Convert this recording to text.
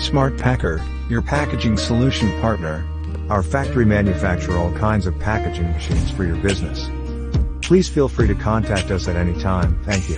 Smart Packer, your packaging solution partner. Our factory manufacture all kinds of packaging machines for your business. Please feel free to contact us at any time. Thank you.